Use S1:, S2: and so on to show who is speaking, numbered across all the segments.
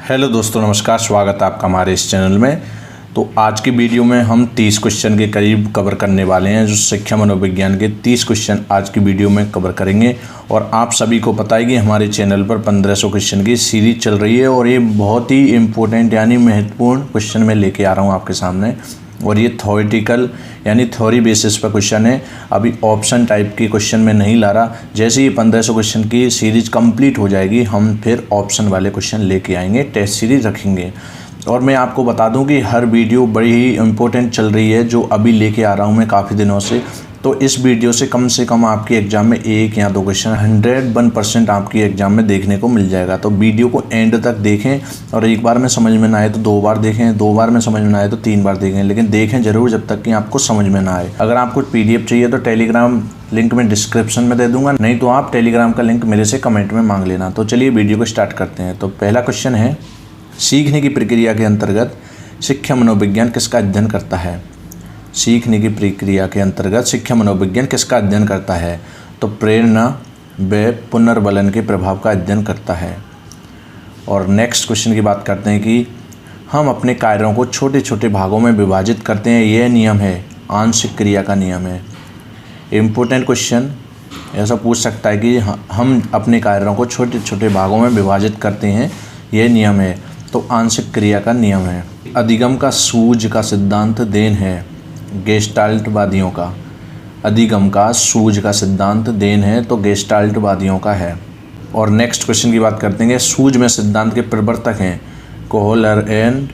S1: Hello दोस्तों, नमस्कार। स्वागत है आपका हमारे इस चैनल में। तो आज की वीडियो में हम 30 क्वेश्चन के करीब कवर करने वाले हैं। जो शिक्षा मनोविज्ञान के 30 क्वेश्चन आज की वीडियो में कवर करेंगे। और आप सभी को पता है कि हमारे चैनल पर 1500 क्वेश्चन की सीरीज चल रही है और ये बहुत ही इम्पोर्टेंट यानी महत्वपूर्ण क्वेश्चन मैं लेके आ रहा हूँ आपके सामने। और ये थ्योरेटिकल यानी थ्योरी बेसिस पर क्वेश्चन है। अभी ऑप्शन टाइप के क्वेश्चन में नहीं ला रहा। जैसे ही 1500 क्वेश्चन की सीरीज कंप्लीट हो जाएगी, हम फिर ऑप्शन वाले क्वेश्चन लेके आएंगे, टेस्ट सीरीज रखेंगे। और मैं आपको बता दूं कि हर वीडियो बड़ी ही इम्पोर्टेंट चल रही है जो अभी लेके आ रहा हूं मैं काफ़ी दिनों से। तो इस वीडियो से कम आपकी एग्ज़ाम में 1 या 2 क्वेश्चन 101% आपकी एग्ज़ाम में देखने को मिल जाएगा। तो वीडियो को एंड तक देखें और एक बार में समझ में ना आए तो 2 बार देखें, 2 बार में समझ में ना आए तो 3 बार देखें, लेकिन देखें ज़रूर जब तक कि आपको समझ में ना आए। अगर आपको PDF चाहिए तो टेलीग्राम लिंक में डिस्क्रिप्शन में दे दूंगा, नहीं तो आप टेलीग्राम का लिंक मेरे से कमेंट में मांग लेना। तो चलिए वीडियो को स्टार्ट करते हैं। तो पहला क्वेश्चन है, सीखने की प्रक्रिया के अंतर्गत शिक्षा मनोविज्ञान किसका अध्ययन करता है? सीखने की प्रक्रिया के अंतर्गत शिक्षा मनोविज्ञान किसका अध्ययन करता है? तो प्रेरणा व पुनर्बलन के प्रभाव का अध्ययन करता है। और नेक्स्ट क्वेश्चन की बात करते हैं कि हम अपने कार्यों को छोटे छोटे भागों में विभाजित करते हैं, यह नियम है? आंशिक क्रिया का नियम है। इम्पोर्टेंट क्वेश्चन ऐसा पूछ सकता है कि हम अपने कार्यों को छोटे छोटे भागों में विभाजित करते हैं, यह नियम है? तो आंशिक क्रिया का नियम है। अधिगम का सूझ का सिद्धांत देन है गेस्टाल्टवादियों का। अधिगम का सूझ का सिद्धांत देन है तो गेस्टाल्टवादियों का है। और नेक्स्ट क्वेश्चन की बात करते हैं, सूझ में सिद्धांत के प्रवर्तक हैं कोहलर एंड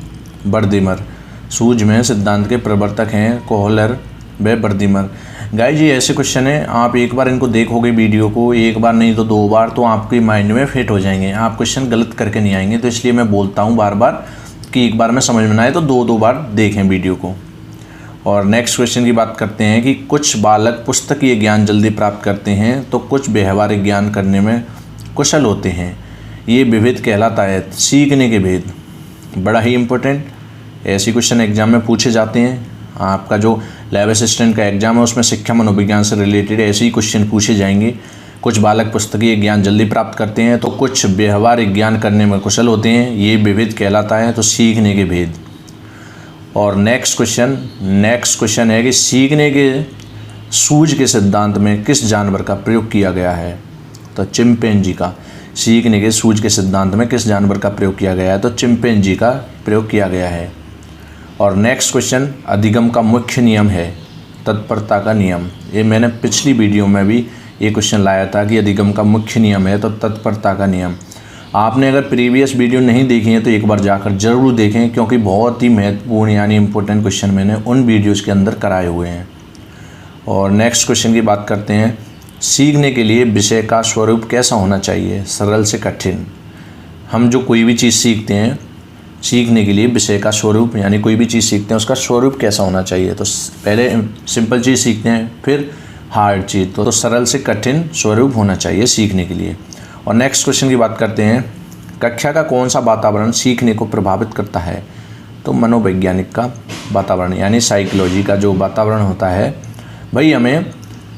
S1: बर्दिमर। सूझ में सिद्धांत के प्रवर्तक हैं कोहलर व बर्दिमर। गाइस ये ऐसे क्वेश्चन हैं, आप एक बार इनको देखोगे वीडियो को, एक बार नहीं तो 2 बार, तो आपके माइंड में फिट हो जाएंगे। आप क्वेश्चन गलत करके नहीं आएंगे। तो इसलिए मैं बोलता हूँ बार बार कि एक बार में समझ में ना आए तो 2 बार देखें वीडियो को। और नेक्स्ट क्वेश्चन की बात करते हैं कि कुछ बालक पुस्तकीय ज्ञान जल्दी प्राप्त करते हैं तो कुछ व्यवहारिक ज्ञान करने में कुशल होते हैं, ये विभेद कहलाता है। सीखने के भेद बड़ा ही इम्पोर्टेंट, ऐसे क्वेश्चन एग्जाम में पूछे जाते हैं। आपका जो लैब असिस्टेंट का एग्जाम है उसमें शिक्षा मनोविज्ञान से रिलेटेड ऐसे ही क्वेश्चन पूछे जाएंगे। कुछ बालक पुस्तकीय ज्ञान जल्दी प्राप्त करते हैं तो कुछ व्यवहारिक ज्ञान करने में कुशल होते हैं, ये विभेद कहलाता है। तो सीखने के भेद। और नेक्स्ट क्वेश्चन है कि सीखने के सूझ के सिद्धांत में किस जानवर का प्रयोग किया गया है? तो चिंपैंजी का। सीखने के सूझ के सिद्धांत में किस जानवर का प्रयोग किया गया है? तो चिंपैंजी का प्रयोग किया गया है। और नेक्स्ट क्वेश्चन, अधिगम का मुख्य नियम है तत्परता का नियम। ये मैंने पिछली वीडियो में भी ये क्वेश्चन लाया था कि अधिगम का मुख्य नियम है तो तत्परता का नियम। आपने अगर प्रीवियस वीडियो नहीं देखी है तो एक बार जाकर ज़रूर देखें, क्योंकि बहुत ही महत्वपूर्ण यानी इम्पोर्टेंट क्वेश्चन मैंने उन वीडियोज़ के अंदर कराए हुए हैं। और नेक्स्ट क्वेश्चन की बात करते हैं, सीखने के लिए विषय का स्वरूप कैसा होना चाहिए? सरल से कठिन। हम जो कोई भी चीज़ सीखते हैं, सीखने के लिए विषय का स्वरूप यानी कोई भी चीज़ सीखते हैं उसका स्वरूप कैसा होना चाहिए? तो पहले सिंपल चीज़ सीखते हैं फिर हार्ड चीज़, तो सरल से कठिन स्वरूप होना चाहिए सीखने के लिए। और नेक्स्ट क्वेश्चन की बात करते हैं, कक्षा का कौन सा वातावरण सीखने को प्रभावित करता है? तो मनोवैज्ञानिक का वातावरण यानी साइकोलॉजी का जो वातावरण होता है वही हमें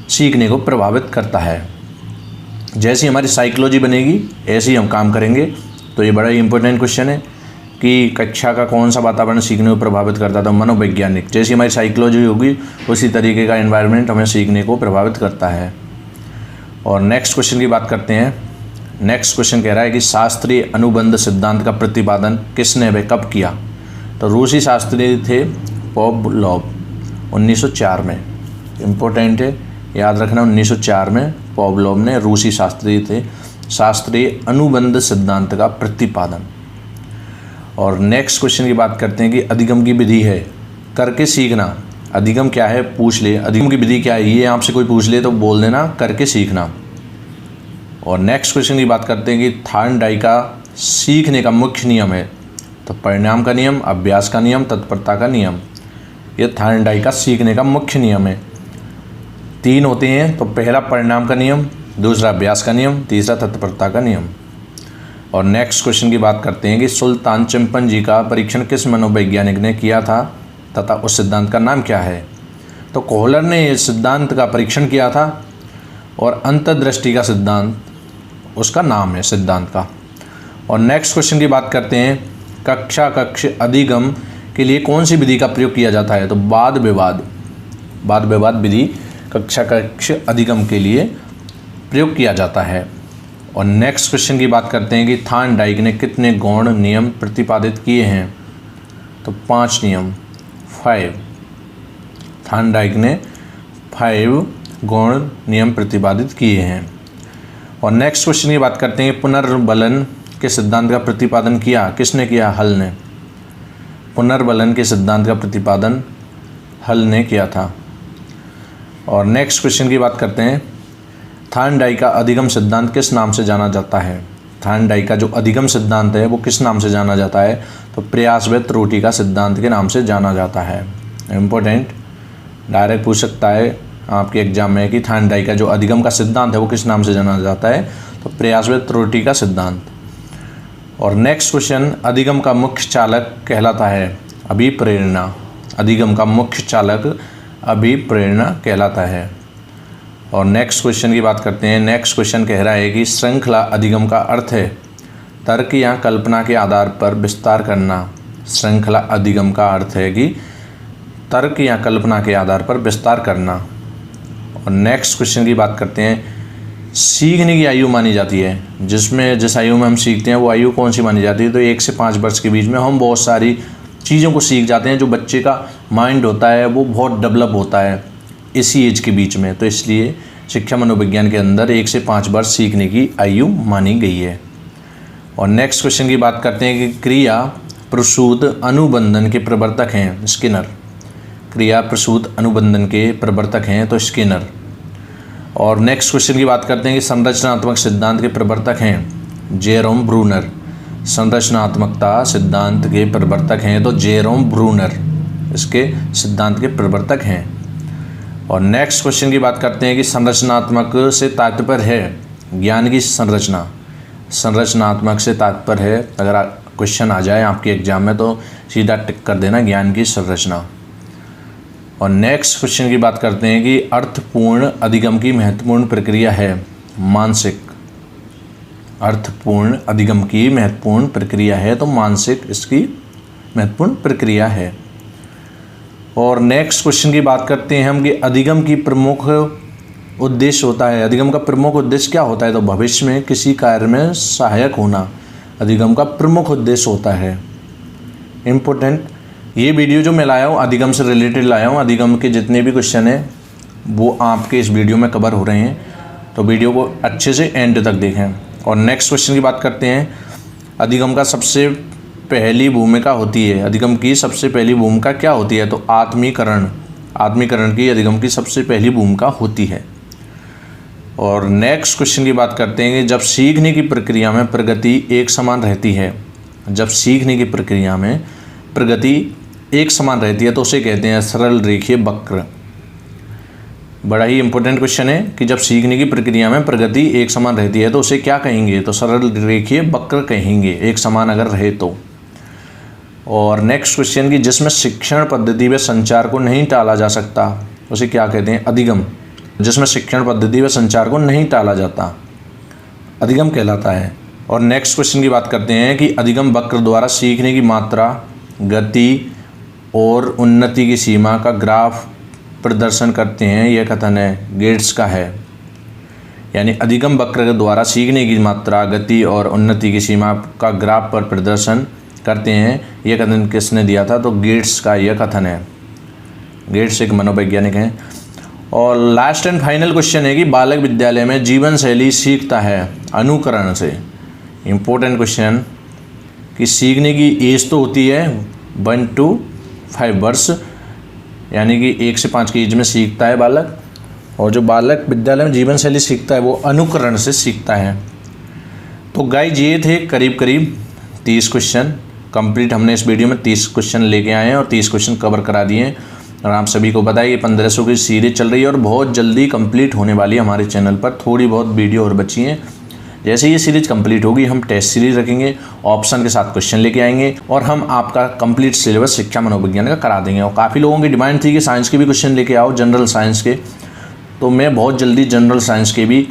S1: सीखने को प्रभावित करता है। जैसी हमारी साइकोलॉजी बनेगी ऐसे ही हम काम करेंगे। तो ये बड़ा ही इंपॉर्टेंट क्वेश्चन है कि कक्षा का कौन सा वातावरण सीखने को प्रभावित करता था? मनोवैज्ञानिक। जैसी हमारी साइकोलॉजी होगी उसी तरीके का एनवायरनमेंट हमें सीखने को प्रभावित करता है। और नेक्स्ट क्वेश्चन की बात करते हैं। नेक्स्ट क्वेश्चन कह रहा है कि शास्त्रीय अनुबंध सिद्धांत का प्रतिपादन किसने व कब किया? तो रूसी शास्त्री थे पावलोव 1904 में। इम्पोर्टेंट है, याद रखना 1904 में पावलोव ने, रूसी शास्त्री थे, शास्त्रीय अनुबंध सिद्धांत का प्रतिपादन। और नेक्स्ट क्वेश्चन की बात करते हैं कि अधिगम की विधि है करके सीखना। अधिगम क्या है पूछ ले, अधिगम की विधि क्या है ये आपसे कोई पूछ ले तो बोल देना करके सीखना। और नेक्स्ट क्वेश्चन की बात करते हैं कि थॉर्नडाइक का सीखने का मुख्य नियम है? तो परिणाम का नियम, अभ्यास का नियम, तत्परता का नियम। ये थॉर्नडाइक का सीखने का मुख्य नियम है। 3 होते हैं, तो पहला परिणाम का नियम, दूसरा अभ्यास का नियम, तीसरा तत्परता का नियम। और नेक्स्ट क्वेश्चन की बात करते हैं कि सुल्तान चिंपैंजी का परीक्षण किस मनोवैज्ञानिक ने किया था तथा उस सिद्धांत का नाम क्या है? तो कोहलर ने इस सिद्धांत का परीक्षण किया था और अंतर्दृष्टि का सिद्धांत उसका नाम है सिद्धांत का। और नेक्स्ट क्वेश्चन की बात करते हैं, कक्षा कक्ष अधिगम के लिए कौन सी विधि का प्रयोग किया जाता है? तो वाद विवाद विधि कक्षा कक्ष अधिगम के लिए प्रयोग किया जाता है। और नेक्स्ट क्वेश्चन की बात करते हैं कि थार्नडाइक ने कितने गौण नियम प्रतिपादित किए हैं? तो 5 नियम, 5। थार्नडाइक ने 5 गौण नियम प्रतिपादित किए हैं। और नेक्स्ट क्वेश्चन की बात करते हैं, पुनर्बलन के सिद्धांत का प्रतिपादन किया किसने किया? हल ने। पुनर्बलन के सिद्धांत का प्रतिपादन हल ने किया था। और नेक्स्ट क्वेश्चन की बात करते हैं, थार्नडाइक का अधिगम सिद्धांत किस नाम से जाना जाता है? थार्नडाइक का जो अधिगम सिद्धांत है वो किस नाम से जाना जाता है? तो प्रयास व त्रुटि का सिद्धांत के नाम से जाना जाता है। इम्पोर्टेंट, डायरेक्ट पूछ सकता है आपके एग्जाम में कि थार्नडाइक का जो अधिगम का सिद्धांत है वो किस नाम से जाना जाता है? तो प्रयास व त्रुटि का सिद्धांत। और नेक्स्ट क्वेश्चन, अधिगम का मुख्य चालक कहलाता है अभिप्रेरणा। अधिगम का मुख्य चालक अभिप्रेरणा कहलाता है। और नेक्स्ट क्वेश्चन की बात करते हैं। नेक्स्ट क्वेश्चन कह रहा है कि श्रृंखला अधिगम का अर्थ है तर्क या कल्पना के आधार पर विस्तार करना। श्रृंखला अधिगम का अर्थ है कि तर्क या कल्पना के आधार पर विस्तार करना। और नेक्स्ट क्वेश्चन की बात करते हैं, सीखने की आयु मानी जाती है, जिस आयु में हम सीखते हैं वो आयु कौन सी मानी जाती है? तो 1 से 5 वर्ष के बीच में हम बहुत सारी चीज़ों को सीख जाते हैं। जो बच्चे का माइंड होता है वो बहुत डेवलप होता है इसी एज के बीच में, तो इसलिए शिक्षा मनोविज्ञान के अंदर 1 से 5 वर्ष सीखने की आयु मानी गई है। और नेक्स्ट क्वेश्चन की बात करते हैं कि क्रिया प्रसूत अनुबंधन के प्रवर्तक हैं स्किनर। क्रिया प्रसूत अनुबंधन के प्रवर्तक हैं तो स्किनर। और नेक्स्ट क्वेश्चन की बात करते हैं कि संरचनात्मक सिद्धांत के प्रवर्तक हैं जेरोम ब्रूनर। संरचनात्मकता सिद्धांत के प्रवर्तक हैं तो जेरोम ब्रूनर इसके सिद्धांत के प्रवर्तक हैं। और नेक्स्ट क्वेश्चन की बात करते हैं कि संरचनात्मक से तात्पर्य है ज्ञान की संरचना। संरचनात्मक से तात्पर्य है, अगर क्वेश्चन आ जाए आपके एग्जाम में तो सीधा टिक कर देना ज्ञान की संरचना। और नेक्स्ट क्वेश्चन की बात करते हैं कि अर्थपूर्ण अधिगम की महत्वपूर्ण प्रक्रिया है मानसिक। अर्थपूर्ण अधिगम की महत्वपूर्ण प्रक्रिया है तो मानसिक इसकी महत्वपूर्ण प्रक्रिया है। और नेक्स्ट क्वेश्चन की बात करते हैं हम कि अधिगम की प्रमुख उद्देश्य होता है। अधिगम का प्रमुख उद्देश्य क्या होता है? तो भविष्य में किसी कार्य में सहायक होना अधिगम का प्रमुख उद्देश्य होता है। इम्पोर्टेंट, ये वीडियो जो मैं लाया हूँ अधिगम से रिलेटेड लाया हूँ। अधिगम के जितने भी क्वेश्चन हैं वो आपके इस वीडियो में कवर हो रहे हैं, तो वीडियो को अच्छे से एंड तक देखें। और नेक्स्ट क्वेश्चन की बात करते हैं, अधिगम का सबसे पहली भूमिका होती है। अधिगम की सबसे पहली भूमिका क्या होती है? तो आत्मीकरण। आत्मीकरण की अधिगम की सबसे पहली भूमिका होती है। और नेक्स्ट क्वेश्चन की बात करते हैं कि जब सीखने की प्रक्रिया में प्रगति एक समान रहती है, जब सीखने की प्रक्रिया में प्रगति एक समान रहती है तो उसे कहते हैं सरल रेखीय वक्र। बड़ा ही इंपॉर्टेंट क्वेश्चन है कि जब सीखने की प्रक्रिया में प्रगति एक समान रहती है तो उसे क्या कहेंगे? तो सरल रेखीय वक्र कहेंगे, एक समान अगर रहे तो। और नेक्स्ट क्वेश्चन की जिसमें शिक्षण पद्धति व संचार को नहीं टाला जा सकता उसे क्या कहते हैं? अधिगम। जिसमें शिक्षण पद्धति व संचार को नहीं टाला जाता अधिगम कहलाता है। और नेक्स्ट क्वेश्चन की बात करते हैं कि अधिगम वक्र द्वारा सीखने की मात्रा, गति और उन्नति की सीमा का ग्राफ प्रदर्शन करते हैं, यह कथन है गेट्स का है। यानी अधिगम वक्र के द्वारा सीखने की मात्रा, गति और उन्नति की सीमा का ग्राफ पर प्रदर्शन करते हैं, यह कथन किसने दिया था? तो गेट्स का यह कथन है। गेट्स एक मनोवैज्ञानिक हैं। और लास्ट एंड फाइनल क्वेश्चन है कि बालक विद्यालय में जीवन शैली सीखता है अनुकरण से। इम्पोर्टेंट क्वेश्चन कि सीखने की एज तो होती है 1 to 5 वर्ष, यानी कि 1 से 5 की एज में सीखता है बालक। और जो बालक विद्यालय में जीवन शैली सीखता है वो अनुकरण से सीखता है। तो गाइज ये थे करीब करीब 30 क्वेश्चन कंप्लीट। हमने इस वीडियो में 30 क्वेश्चन लेके आए हैं और 30 क्वेश्चन कवर करा दिए हैं। और आप सभी को पता है ये 1500 की सीरीज चल रही है और बहुत जल्दी कंप्लीट होने वाली है हमारे चैनल पर। थोड़ी बहुत वीडियो और बची हैं। जैसे ये सीरीज कंप्लीट होगी हम टेस्ट सीरीज रखेंगे, ऑप्शन के साथ क्वेश्चन लेके आएंगे और हम आपका कंप्लीट सिलेबस शिक्षा मनोविज्ञान का करा देंगे। और काफ़ी लोगों की डिमांड थी कि साइंस के भी क्वेश्चन लेके आओ, जनरल साइंस के, तो मैं बहुत जल्दी जनरल साइंस के भी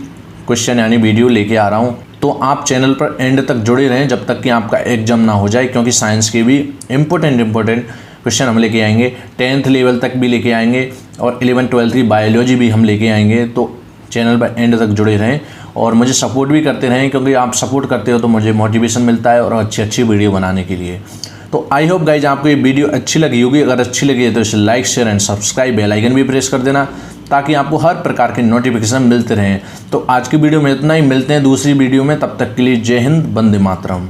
S1: क्वेश्चन यानी वीडियो लेके आ रहा हूँ। तो आप चैनल पर एंड तक जुड़े रहें जब तक कि आपका एग्जाम ना हो जाए, क्योंकि साइंस के भी इम्पोर्टेंट क्वेश्चन हम लेके आएंगे, 10th लेवल तक भी लेके आएंगे और 11th 12th की बायोलॉजी भी हम लेके आएंगे। तो चैनल पर एंड तक जुड़े रहें और मुझे सपोर्ट भी करते रहें, क्योंकि आप सपोर्ट करते हो तो मुझे मोटिवेशन मिलता है और अच्छी वीडियो बनाने के लिए। तो आई होप गाइज आपको ये वीडियो अच्छी लगी होगी। अगर अच्छी लगी है तो इसे like, share and subscribe, bell icon भी प्रेस कर देना ताकि आपको हर प्रकार के नोटिफिकेशन मिलते रहें। तो आज की वीडियो में इतना ही, मिलते हैं दूसरी वीडियो में, तब तक के लिए जय हिंद, वंदे मातरम।